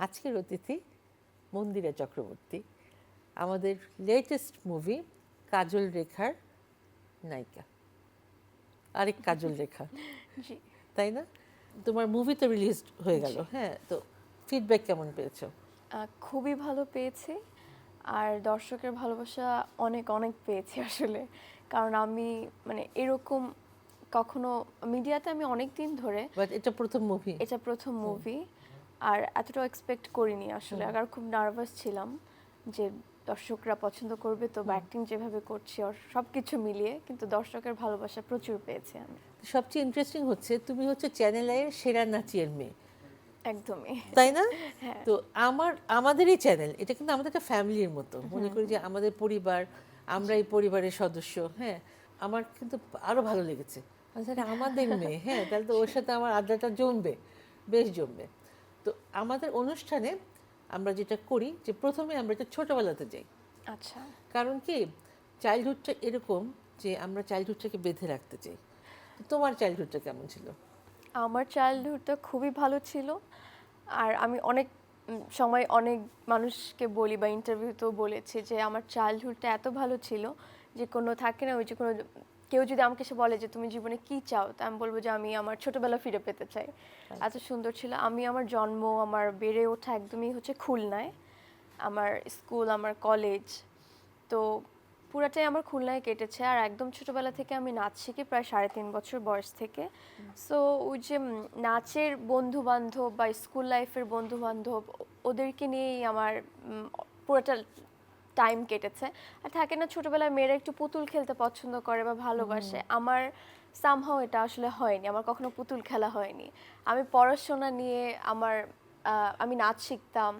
আজকের অতিথি মন্দিরা চক্রবর্তী, আমাদের লেটেস্ট মুভি কাজল রেখার নায়িকা, আরেক কাজল রেখা, জি তাই না? তোমার মুভি তো রিলিজ হয়ে গেল, জি। হ্যাঁ, তো ফিডব্যাক কেমন পেয়েছো? খুবই ভালো পেয়েছি, আর দর্শকের ভালোবাসা অনেক অনেক পেয়েছি আসলে। কারণ আমি মানে এরকম কখনো মিডিয়াতে আমি অনেক দিন ধরে, বাট এটা প্রথম মুভি। এটা প্রথম মুভি, আর এতটাও এক্সপেক্ট করিনি আসলে। আর খুব নার্ভাস ছিলাম যে দর্শকরা পছন্দ করবে তো, বা অ্যাক্টিং যেভাবে করছি আর সব কিছু মিলিয়ে, কিন্তু দর্শকের ভালোবাসা প্রচুর পেয়েছি আমি। সবচেয়ে ইন্টারেস্টিং হচ্ছে তুমি হচ্ছে চ্যানেল আইয়ের সেরা নাচিয়ের মেয়ে, একদমই। তাই না? হ্যাঁ তো আমাদেরই চ্যানেল, এটা কিন্তু আমাদের একটা ফ্যামিলির মতো, মনে করি যে আমাদের পরিবার, আমরা এই পরিবারের সদস্য। হ্যাঁ, আমার কিন্তু আরো ভালো লেগেছে, আচ্ছা আমাদের মেয়ে, হ্যাঁ, তাহলে তো ওর সাথে আমার আড্ডাটা জমবে, বেশ জমবে। তো আমাদের অনুষ্ঠানে আমরা যেটা করি যে প্রথমে আমরা এটা ছোটবেলাতে যাই। আচ্ছা। কারণ কি, চাইল্ডহুডটা এরকম যে আমরা চাইল্ডহুডটাকে বেঁধে রাখতে চাই। তো তোমার চাইল্ডহুডটা কেমন ছিল? আমার চাইল্ডহুডটা খুবই ভালো ছিল। আর আমি অনেক সময় অনেক মানুষকে বলি বা ইন্টারভিউতেও বলেছি যে আমার চাইল্ডহুডটা এত ভালো ছিল যে কোনো থাকে না ওই যে কোনো কেউ যদি আমাকে এসে বলে যে তুমি জীবনে কি চাও, তা আমি বলবো যে আমি আমার ছোটবেলা ফিরে পেতে চাই। এত সুন্দর ছিল। আমি আমার জন্ম, আমার বেড়ে ওঠা একদমই হচ্ছে খুলনায়। আমার স্কুল, আমার কলেজ, তো পুরাটাই আমার খুলনায় কেটেছে। আর একদম ছোটবেলা থেকে আমি নাচ শিখি, প্রায় 3.5 বছর বয়স থেকে। সো ওই যে নাচের বন্ধু বান্ধব বা স্কুল লাইফের বন্ধু বান্ধব, ওদেরকে নিয়েই আমার পুরোটা টাইম কেটেছে। আর থাকে না ছোটবেলায় মেয়েরা একটু পুতুল খেলতে পছন্দ করে বা ভালোবাসে, আমার সামহাও এটা আসলে হয়নি, আমার কখনো পুতুল খেলা হয়নি। আমি পড়াশোনা নিয়ে আমার আমি নাচ শিখতাম,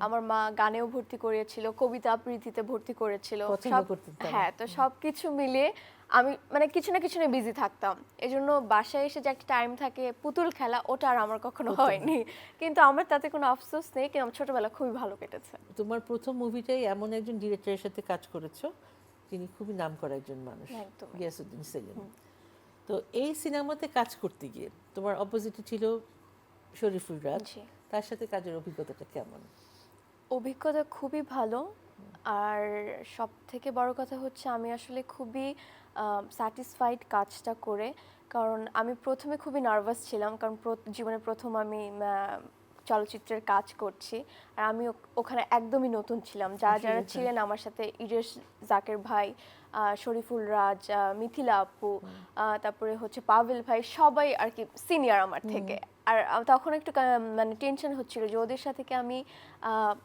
আমার মা গানেও ভর্তি করেছিল, কবিতা আবৃত্তিতে ভর্তি করেছিল, পছন্দ সব। করতেন তারা? হ্যাঁ, তো সব কিছু মিলিয়ে আমি মানে কিছু না কিছু নিয়ে বিজি থাকতাম। এজন্য বাসায় এসে যে একটা টাইম থাকে পুতুল খেলা, ওটা আর আমার কখনো হতো না। হয়নি। কিন্তু আমার তাতে কোনো আফসোস নেই, কিন্তু আমার ছোটবেলা খুবই ভালো কেটেছে। তোমার প্রথম মুভিটাই এমন একজন ডিরেক্টরের সাথে কাজ করেছো যিনি খুবই নামকরা একজন মানুষ, একদমই। গিয়াসউদ্দিন সেলিম। তো এই সিনেমাতে কাজ করতে গিয়ে তোমার অপোজিটে ছিল শরীফুল রাজ, জি, তার সাথে কাজের অভিজ্ঞতাটা কেমন? অভিজ্ঞতা খুবই ভালো। আর সব থেকে বড় কথা হচ্ছে আমি আসলে খুবই স্যাটিসফাইড কাজটা করে। কারণ আমি প্রথমে খুবই নার্ভাস ছিলাম, কারণ জীবনে প্রথম আমি চলচ্চিত্রের কাজ করছি। আর আমি ওখানে একদমই নতুন ছিলাম। যারা আসলে যারা ছিলেন আমার সাথে, ইরেশ জাকের ভাই, শরীফুল রাজ, মিথিলা আপু, তারপরে হচ্ছে পাভেল ভাই, সবাই আর কি সিনিয়র আমার থেকে। আর তখন একটু মানে টেনশন হচ্ছিল যে ওদের সাথে কি আমি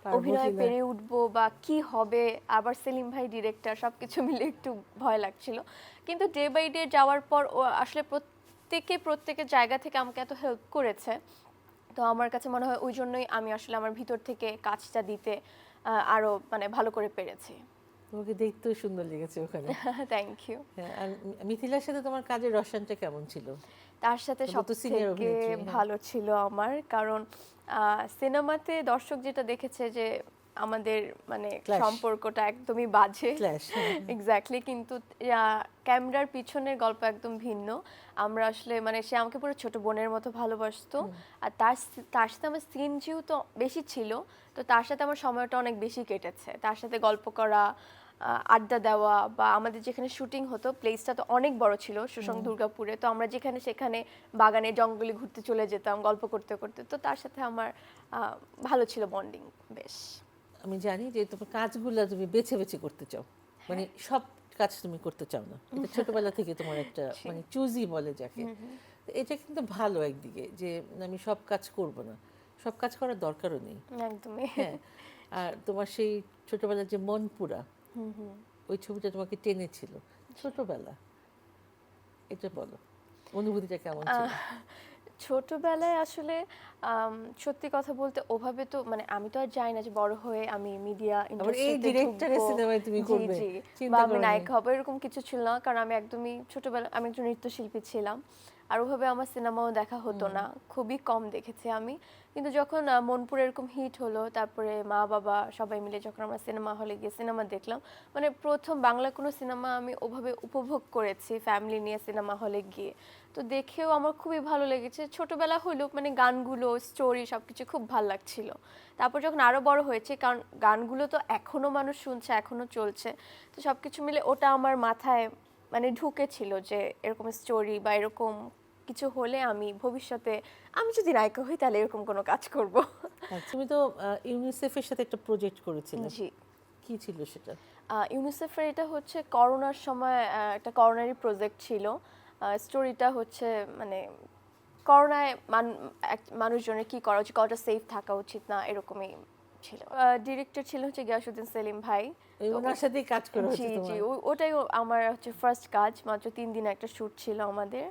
পারবো অভিনয়ে কিনা। পেরে উঠবো বা কি হবে, আবার সেলিম ভাই ডিরেক্টর, সবকিছু মিলে একটু ভয় লাগছিল। কিন্তু ডে বাই ডে যাওয়ার পর ও আসলে প্রত্যেকের জায়গা থেকে আমাকে এত হেল্প করেছে। তো আমার কাছে মনে হয় ওই জন্যই আমি আসলে আমার ভিতর থেকে কাজটা দিতে আরো মানে ভালো করে পেরেছি। তোমাকে দেখতেও সুন্দর লেগেছে ওখানে। Thank you. হ্যাঁ, আর মিথিলার সাথে তোমার কাজের রসায়নটা কেমন ছিল? তার সাথে ও সব তো সিনিয়র থেকে অভিনেত্রী, হ্যাঁ। ভালো ছিল আমার, কারণ সিনেমাতে দর্শক যেটা দেখেছে যে আমাদের মানে ক্ল্যাশ, সম্পর্কটা একদমই বাজে। ক্ল্যাশ, হ্যাঁ। এক্স্যাক্টলি, কিন্তু ক্যামেরার পিছনের গল্প একদম ভিন্ন। আমরা আসলে মানে সে আমাকে পুরো ছোট বোনের মতো ভালোবাসতো। আর তার সাথে আমার সিন যেহেতু বেশি ছিল, তো তার সাথে আমার সময়টা অনেক বেশি কেটেছে। তার সাথে গল্প করা, আড্ডা দেওয়া, বা আমাদের যেখানে শুটিং হতো, প্লেসটা তো অনেক বড় ছিল সুসং দুর্গাপুরে, তো আমরা যেখানে সেখানে বাগানে জঙ্গলে ঘুরতে চলে যেতাম গল্প করতে করতে। তো তার সাথে আমার ভালো ছিল বন্ডিং বেশ। আমি জানি যে তোমার কাজগুলো তুমি বেছে বেছে করতে চাও, মানে সব কাজ তুমি করতে চাও না, এটা ছোটবেলা থেকে তোমার একটা জি। মানে চুজি বলে যাকে। তো এটা কিন্তু ভালো একদিকে যে আমি সব কাজ করব না, সব কাজ করার দরকারও নেই। একদমই। হ্যাঁ, আর তোমার সেই ছোটবেলার যে মনপুরা, ওই ছবিটা তোমাকে টেনেছিল ছোটবেলা, এটা বলো অনুভূতিটা কেমন ছিল? ছোটবেলায় আসলে সত্যি কথা বলতে ওভাবে তো মানে আমি তো আর জানি না যে বড় হয়ে আমি মিডিয়া আবার এই ইন্ডাস্ট্রিতে ডিরেক্টরের ঢুকবো। সিনেমায় তুমি জি করবে, জি। বা চিন্তা আমি করো নাই? নায়িকা হবো, এরকম কিছু ছিল না। কারণ আমি একদমই ছোটবেলা আমি একজন নৃত্যশিল্পী ছিলাম। আর ওভাবে আমার সিনেমাও দেখা হতো না, খুবই কম দেখেছি আমি। কিন্তু যখন মনপুরে এরকম হিট হলো, তারপরে মা বাবা সবাই মিলে যখন আমরা সিনেমা হলে গিয়ে সিনেমা দেখলাম, মানে প্রথম বাংলা কোনো সিনেমা আমি ওভাবে উপভোগ করেছি ফ্যামিলি নিয়ে সিনেমা হলে গিয়ে। তো দেখেও আমার খুবই ভালো লেগেছে, ছোটবেলা হলেও মানে গানগুলো স্টোরি সবকিছু খুব ভালো লাগছিল। তারপর যখন আরো বড় হয়েছে, কারণ গানগুলো তো এখনো মানুষ শুনছে, এখনো চলছে, তো সবকিছু মিলে ওটা আমার মাথায় মানে ঢুকেছিল যে এরকম স্টোরি বা এরকম কিছু হলে আমি ভবিষ্যতে আমি যদি নায়িকা হই তাহলে এরকম কোনো কাজ করব। তুমি তো ইউনিসেফের সাথে একটা প্রজেক্ট করেছিলে, জি, কি ছিল সেটা? ইউনিসেফের এটা হচ্ছে করোনার সময় একটা করোনারি প্রজেক্ট ছিল। স্টোরিটা হচ্ছে মানে করোনায় মানুষজনের কি করা উচিত, কতটা সেফ থাকা উচিত না, এরকমই ছিল। ডিরেক্টর ছিল হচ্ছে গিয়াসউদ্দিন সেলিম ভাই। এই ওনার সাথেই কাজ করা জি হচ্ছে জি, তোমার? ওটাই আমার হচ্ছে ফার্স্ট কাজ, মাত্র 3 দিন একটা শ্যুট ছিল আমাদের।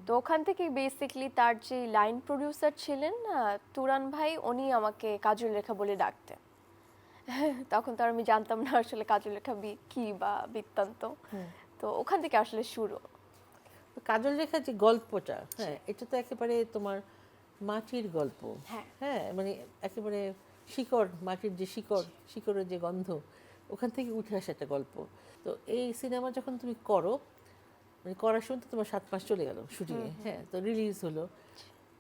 তো ওখান থেকে বেসিক্যালি তার যে লাইন প্রোডিউসার ছিলেন না, তুরান ভাই, উনি আমাকে কাজল রেখা বলে ডাকতেন। তখন তো আর আমি জানতাম না আসলে কাজল রেখা কি বা বৃত্তান্ত। তো ওখান থেকে আসলে শুরু। তো কাজল রেখার যে গল্পটা, হ্যাঁ, এটা তো একেবারে তোমার মাটির গল্প। হ্যাঁ। হ্যাঁ, মানে একেবারে শিকড়, মাটির যে শিকড়, শিকড়ের যে গন্ধ, ওখান থেকে উঠে আসে একটা গল্প। তো এই সিনেমা যখন তুমি করো, মানে করার সময় তো তোমার 7 মাস চলে গেল শুটিংয়ে, হ্যাঁ, তো রিলিজ হলো,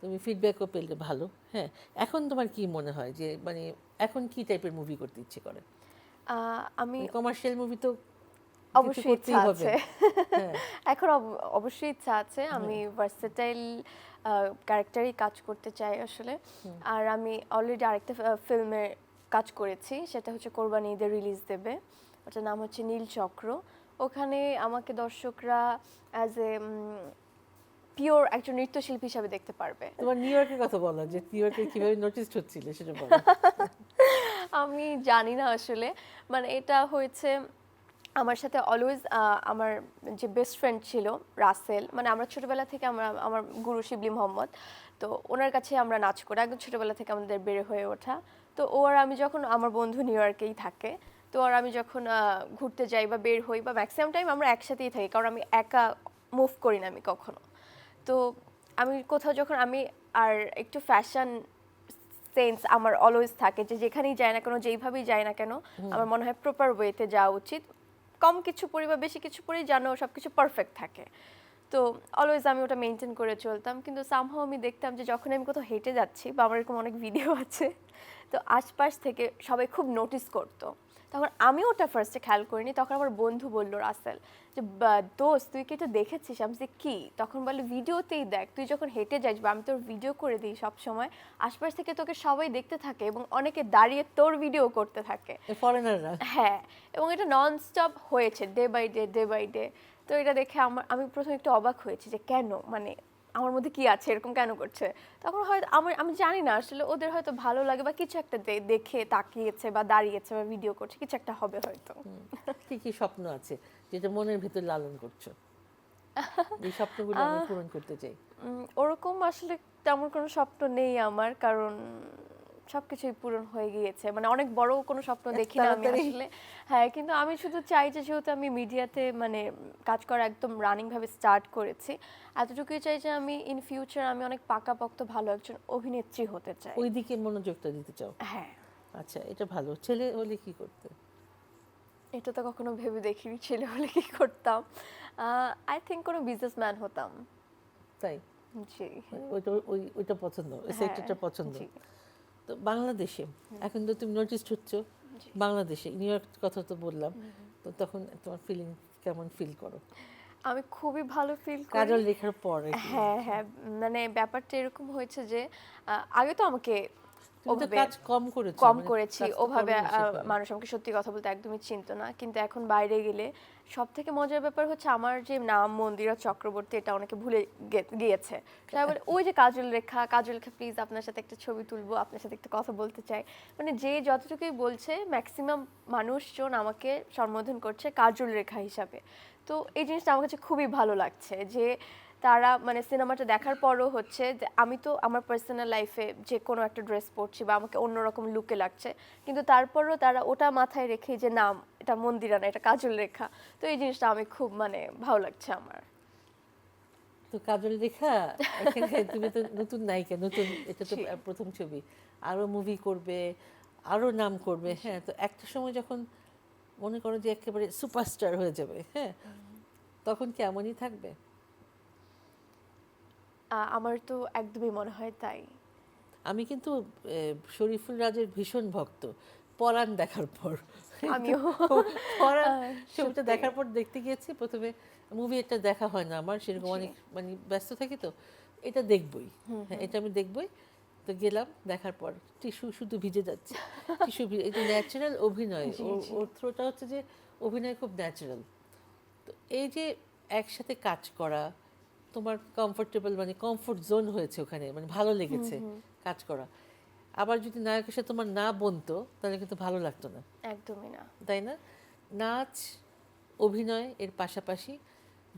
তুমি ফিডব্যাকও পেলে ভালো, হ্যাঁ। এখন তোমার কি মনে হয় যে মানে এখন কি টাইপের মুভি করতে ইচ্ছে করে? আমি কমার্শিয়াল মুভি তো কিছু অবশ্যই ইচ্ছা করতেই হবে, আছে। হ্যাঁ। এখন অবশ্যই ইচ্ছা আছে, আমি ভার্সেটাইল ক্যারেক্টারই কাজ করতে চাই আসলে। আর আমি অলরেডি আরেকটা ফিল্মে কাজ করেছি, সেটা হচ্ছে কোরবানি ঈদে রিলিজ দেবে, ওটার নাম হচ্ছে নীল চক্র। ওখানে আমাকে দর্শকরা অ্যাজ এ পিওর একজন নৃত্যশিল্পী হিসাবে দেখতে পারবে। তোমার নিউ ইয়র্কের কথা বলো, যে নিউ ইয়র্কে কিভাবে নোটিস হচ্ছিলে সেটা বলো। আমি জানি না আসলে, মানে এটা হয়েছে আমার সাথে অলওয়েজ আমার যে বেস্ট ফ্রেন্ড ছিল রাসেল, মানে আমরা ছোটবেলা থেকে আমার গুরু শিবলি মোহাম্মদ, তো ওনার কাছে আমরা নাচ করি একদম ছোটবেলা থেকে, আমাদের বেড়ে হয়ে ওঠা। তো ও আর আমি যখন, আমার বন্ধু নিউ ইয়র্কেই থাকে, তো আর আমি যখন ঘুরতে যাই বা বের হই বা ম্যাক্সিমাম টাইম আমরা একসাথেই থাকি, কারণ আমি একা মুভ করি না আমি কখনো। তো আমি কোথাও যখন আমি আর একটু ফ্যাশন সেন্স আমার অলওয়েজ থাকে, যে যেখানেই যাই না কেন, যেইভাবেই যাই না কেন, আমার মনে হয় প্রপার ওয়েতে যাওয়া উচিত, কম কিছু পরি বা বেশি কিছু পরি যেন সব কিছু পারফেক্ট থাকে। তো অলওয়েজ আমি ওটা মেনটেন করে চলতাম। কিন্তু সামহাও আমি দেখতাম যে যখন আমি কোথাও হেঁটে যাচ্ছি, বা আমার এরকম অনেক ভিডিও আছে, তো আশপাশ থেকে সবাই খুব নোটিস করতো, তখন আমি ওটা ফার্স্টে খেয়াল করিনি, তখন আমার বন্ধু বলল রাসেল যে দোস্ত তুই কি এটা দেখেছিস? আমি যে কি? তখন বলে ভিডিওতেই দেখ, তুই যখন হেঁটে যাস বা আমি তোর ভিডিও করে দিই সব সময়, আশপাশ থেকে তোকে সবাই দেখতে থাকে এবং অনেকে দাঁড়িয়ে তোর ভিডিও করতে থাকে। ফরেনাররা। হ্যাঁ, এবং এটা নন স্টপ হয়েছে day by day day by day. তো এটা দেখে আমি প্রথমে একটু অবাক হয়েছি যে কেন, মানে আমার মধ্যে কি আছে, এরকম কেন করছে। তখন হয়তো আমি জানি না আসলে, ওদের হয়তো ভালো লাগে বা কিছু একটা দেখে তাকিয়েছে বা দাঁড়িয়েছে বা ভিডিও করছে, কিছু একটা হবে হয়তো। কি কি স্বপ্ন আছে যেটা মনের ভিতর লালন করছো? এই স্বপ্নগুলো আমি পূরণ করতে চাই। ওরকম আসলে তেমন কোনো স্বপ্ন নেই আমার, কারণ সবকিছুই পূরণ হয়ে গিয়েছে, মানে অনেক বড় কোনো স্বপ্ন দেখি না আমি তাড়াতাড়ি? আসলে। হ্যাঁ, কিন্তু আমি শুধু চাই যে যেহেতু আমি মিডিয়াতে মানে কাজ করা একদম রানিং ভাবে স্টার্ট করেছি, এতটুকুই চাই যে আমি ইন ফিউচার আমি অনেক পাকাপোক্ত ভালো একজন অভিনেত্রী হতে চাই। ওই দিকে মনোযোগটা দিতে চাও? হ্যাঁ। আচ্ছা, এটা ভালো। ছেলে হলে কি করতে? এটা তো কখনো ভেবে দেখিনি, ছেলে হলে কি করতাম। আই থিঙ্ক কোনো বিজনেসম্যান হতাম। তাই? জি। ওইটা পছন্দ, ওই হ্যাঁ, সেক্টরটা পছন্দ। জি। তো বাংলাদেশে এখন তো তুমি নোটিস হচ্ছ, জি। বাংলাদেশে নিউ ইয়র্ক কথা তো বললাম, তো তখন তোমার ফিলিং কেমন ফিল করো আমি খুবই ভালো ফিল করি। কাজল লেখার পর? হ্যাঁ হ্যাঁ, মানে ব্যাপারটা এরকম হয়েছে যে আগে তো আমাকে তুমি তো ওভাবে কাজ কম করেছো, কম মানে করেছি, কাজ তো ওভাবে করোনি সেভাবে। মানুষ আমাকে সত্যি কথা বলতে একদমই চিনতো না, কিন্তু এখন বাইরে গেলে সব থেকে মজার ব্যাপার হচ্ছে আমার যে নাম মন্দিরা চক্রবর্তী, এটা অনেকে ভুলে গিয়েছে। সবাই বলে ওই যে কাজল রেখা, কাজল রেখা প্লিজ আপনার সাথে একটা ছবি তুলবো, আপনার সাথে একটা কথা বলতে চাই। মানে যে যতটুকুই বলছে ম্যাক্সিমাম মানুষজন আমাকে সম্বোধন করছে কাজল রেখা হিসাবে। তো এই জিনিসটা আমার কাছে খুবই ভালো লাগছে যে তারা মানে সিনেমাটা দেখার পরও হচ্ছে যে আমি তো আমার পার্সোনাল লাইফে যে কোনো একটা ড্রেস পরছি বা আমাকে অন্যরকম লুকে লাগছে, কিন্তু তারপরও তারা ওটা মাথায় রেখে যে নাম এটা মন্দিরা না, এটা কাজল রেখা। তো এই জিনিসটা আমি খুব মানে ভালো লাগছে আমার। তো কাজল রেখা এখানে তুমি তো নতুন নায়িকা, নতুন, এটা তো জি। প্রথম ছবি, আরো মুভি করবে, আরো নাম করবে, হ্যাঁ। তো একটা সময় যখন মনে করো যে একেবারে সুপারস্টার হয়ে যাবে, হ্যাঁ, তখন কি এমনই থাকবে? আমার তো একদমই মনে হয় তাই। আমি কিন্তু শরীফুল রাজের ভীষণ ভক্ত পরাণ দেখার পর। আমিও পরাণ ছবিটা সত্যি। দেখার পর দেখতে গিয়েছি প্রথমে, মুভি এটা দেখা হয় না আমার সেরকম, জি। অনেক মানে ব্যস্ত থাকি তো, এটা দেখবই, হ্যাঁ এটা আমি দেখবই। তো গেলাম, দেখার পর টিস্যু শুধু ভিজে যাচ্ছে, টিস্যু এটা ন্যাচারাল অভিনয়, জি, ওর জি। ওর থ্রোটা হচ্ছে যে অভিনয় খুব ন্যাচারাল। তো এই যে একসাথে কাজ করা, তোমার কমফোর্টেবল মানে কমফোর্ট জোন হয়েছে ওখানে, মানে ভালো লেগেছে কাজ করা। আবার যদি নায়কের সাথে তোমার না বনতো তাহলে কিন্তু ভালো লাগতো না, একদমই না। তাই না? নাচ, অভিনয় এর পাশাপাশি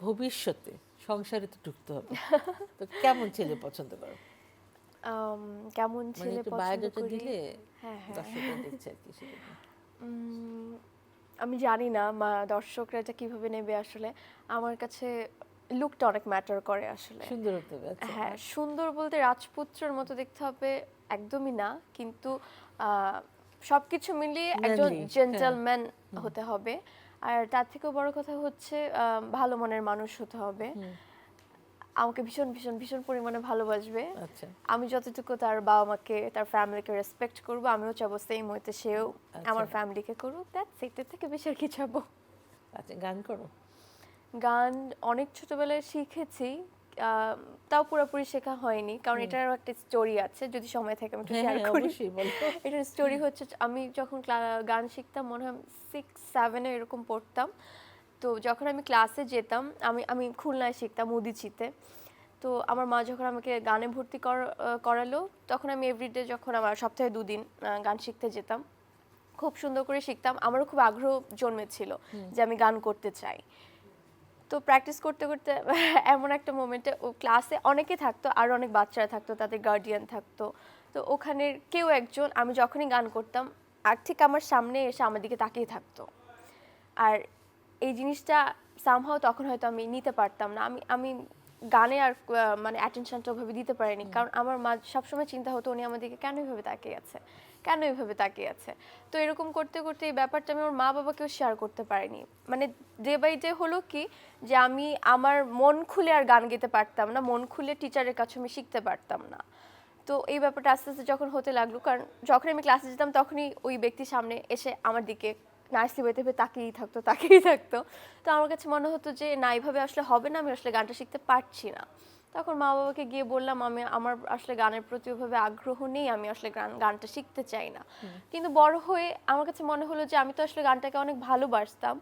ভবিষ্যতে সংসারে তো ঢুকতে হবে। তো কেমন ছেলে পছন্দ করো? আম, কেমন মানে ছেলে একটু পছন্দ বায়োডাটা করি? দিলে হ্যাঁ, হ্যাঁ। দর্শকরা দেখছে আর কি সেজন্য। উম, আমি জানি না দর্শকরা এটা কিভাবে নেবে আসলে। আমার কাছে লুকটা অনেক ম্যাটার করে আসলে। সুন্দর হতে হবে, আচ্ছা। হ্যাঁ, সুন্দর বলতে রাজপুত্রের মতো দেখতে হবে একদমই না, কিন্তু আহ, সবকিছু মিলিয়ে একজন ম্যানলি, হ্যাঁ। জেন্টলম্যান হতে হবে। আর তার থেকেও বড় কথা হচ্ছে ভালো মনের মানুষ হতে হবে। আমাকে ভীষণ ভীষণ ভীষণ পরিমাণে ভালোবাসবে। আচ্ছা আমি যতটুকু তার বাবা মাকে, তার ফ্যামিলিকে রেসপেক্ট করবো, আমিও চাবো সেম হইতে সেও আচ্ছা। আমার ফ্যামিলিকে করুক। দ্যাটস ইট, এর থেকে বেশি আর কি চাবো। আচ্ছা, গান করো? গান অনেক ছোটবেলায় শিখেছি, তাও পুরোপুরি শেখা হয়নি, কারণ এটারও একটা স্টোরি আছে, যদি সময় থাকে আমি একটু হ্যাঁ শেয়ার হ্যাঁ, করি। অবশ্যই বলো। এটার স্টোরি হচ্ছে আমি যখন গান শিখতাম, মনে হয় 6-7 এরকম পড়তাম। তো যখন আমি ক্লাসে যেতাম, আমি খুলনায় শিখতাম উদীচিতে। তো আমার মা যখন আমাকে গানে ভর্তি করালো, তখন আমি এভরিডে, যখন আমার সপ্তাহে 2 দিন গান শিখতে যেতাম, খুব সুন্দর করে শিখতাম। আমারও খুব আগ্রহ জন্মেছিল যে আমি গান করতে চাই। তো প্র্যাকটিস করতে করতে এমন একটা মোমেন্টে, ও ক্লাসে অনেকে থাকতো, আর অনেক বাচ্চারা থাকতো, তাদের গার্ডিয়ান থাকতো। তো ওখানের কেউ একজন, আমি যখনই গান করতাম, আর ঠিক আমার সামনে এসে আমার দিকে তাকিয়ে থাকতো। আর এই জিনিসটা সামহাও তখন হয়তো আমি নিতে পারতাম না। আমি আমি গানে আর মানে অ্যাটেনশনটা ওভাবে দিতে পারিনি, কারণ আমার মা সবসময় চিন্তা হতো উনি আমার দিকে কেন এইভাবে তাকিয়ে আছে, কেন এইভাবে তাকিয়ে আছে। তো এরকম করতে করতে এই ব্যাপারটা আমি আমার মা বাবাকেও শেয়ার করতে পারিনি। মানে ডে বাই ডে হলো কি, যে আমি আমার মন খুলে আর গান গেতে পারতাম না, মন খুলে টিচারের কাছে আমি শিখতে পারতাম না। তো এই ব্যাপারটা আস্তে আস্তে যখন হতে লাগলো, কারণ যখন আমি ক্লাসে যেতাম তখনই ওই ব্যক্তির সামনে এসে আমার দিকে নাইসলি বইতে তাকিয়েই থাকতো তাকিয়েই থাকতো। তো আমার কাছে মনে হতো যে না, এইভাবে আসলে হবে না, আমি আসলে গানটা শিখতে পারছি না। তখন মা বাবাকে গিয়ে বললাম আমার আসলে গানের প্রতি ওইভাবে আগ্রহ নেই, আমি আসলে গানটা শিখতে চাই না। কিন্তু বড় হয়ে আমার কাছে মনে হলো যে আমি তো আসলে গানটাকে অনেক ভালোবাসতাম।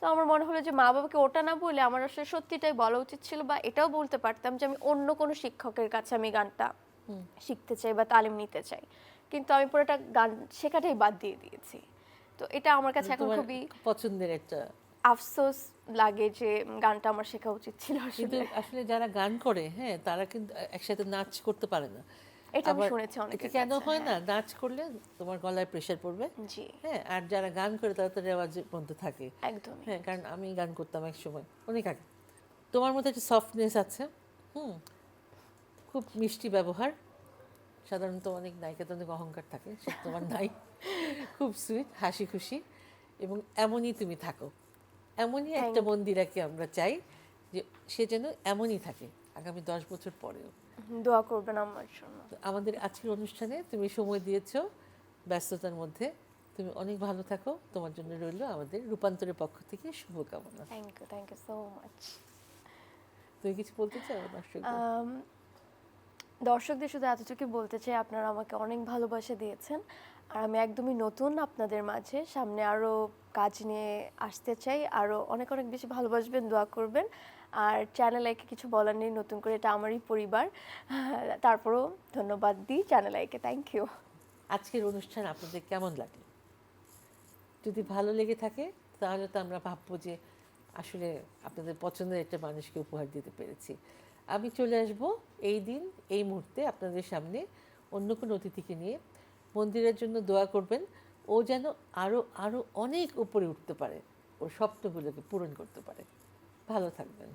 তো আমার মনে হলো যে মা বাবাকে ওটা না বলে আমার আসলে সত্যিটাই বলা উচিত ছিল, বা এটাও বলতে পারতাম যে আমি অন্য কোনো শিক্ষকের কাছে আমি গানটা শিখতে চাই বা তালিম নিতে চাই। কিন্তু আমি পুরোটা গান শেখাটাই বাদ দিয়ে দিয়েছি। তো এটা আমার কাছে এখন তোমার খুবই পছন্দের একটা, আফসোস লাগে যে গানটা আমার শেখা উচিত ছিল কিন্তু আসলে। আসলে যারা গান করে, হ্যাঁ, তারা কিন্তু একসাথে নাচ করতে পারে না। এটা আমি আবার শুনেছি এটা অনেকের কেন কাছে। হয় না? হ্যাঁ, নাচ করলে তোমার গলায় প্রেশার পড়বে, জি, হ্যাঁ, আর যারা গান করে তারা তো রেওয়াজের মধ্যে থাকে, একদমই। হ্যাঁ। কারণ আমি গান করতাম এক সময়, অনেক আগে। তোমার মধ্যে একটা সফটনেস আছে, হুম, খুব মিষ্টি ব্যবহার। সাধারণত অনেক নায়িকাদের অনেক অহংকার থাকে, সেটা তোমার নাই। খুব সুইট, হাসি খুশি, এবং এমনই তুমি থাকো। এমনই একটা থ্যাংক মন্দিরাকে আমরা চাই যে সে যেন এমনই থাকে আগামী 10 বছর পরেও। দোয়া করবেন আমার জন্য। তো আমাদের আজকের অনুষ্ঠানে তুমি সময় দিয়েছো ব্যস্ততার মধ্যে, তুমি অনেক ভালো থাকো। তোমার জন্য রইল আমাদের রূপান্তরের পক্ষ থেকে শুভকামনা। Thank you so much. তুমি কিছু বলতে চাও দর্শকদের? দর্শকদের শুধু এতটুকু বলতে চাই, আপনারা আমাকে অনেক ভালোবাসা দিয়েছেন, আর আমি একদমই নতুন আপনাদের মাঝে। সামনে আরও কাজ নিয়ে আসতে চাই, আরও অনেক অনেক বেশি ভালোবাসবেন, দোয়া করবেন। আর চ্যানেল আইকে কিছু বলার নেই, নতুন করে এটা আমারই পরিবার। তারপরও ধন্যবাদ দিই চ্যানেল আইকে। Thank you. আজকের অনুষ্ঠান আপনাদের কেমন লাগলো? যদি ভালো লেগে থাকে তাহলে তো আমরা ভাববো যে আসলে আপনাদের পছন্দের একটা মানুষকে উপহার দিতে পেরেছি। আমি চলে আসব এই দিন এই মুহূর্তে আপনাদের সামনে অন্য কোনো অতিথিকে নিয়ে। মন্দিরের জন্য দোয়া করবেন, ও যেন আরও আরও অনেক উপরে উঠতে পারে, ওর স্বপ্নগুলোকে পূরণ করতে পারে। ভালো থাকবেন।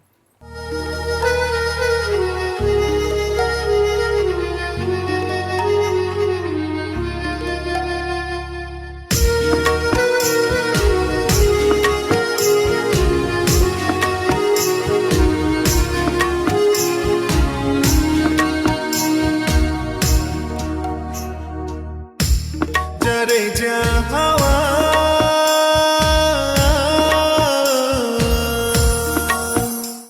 सारे जहां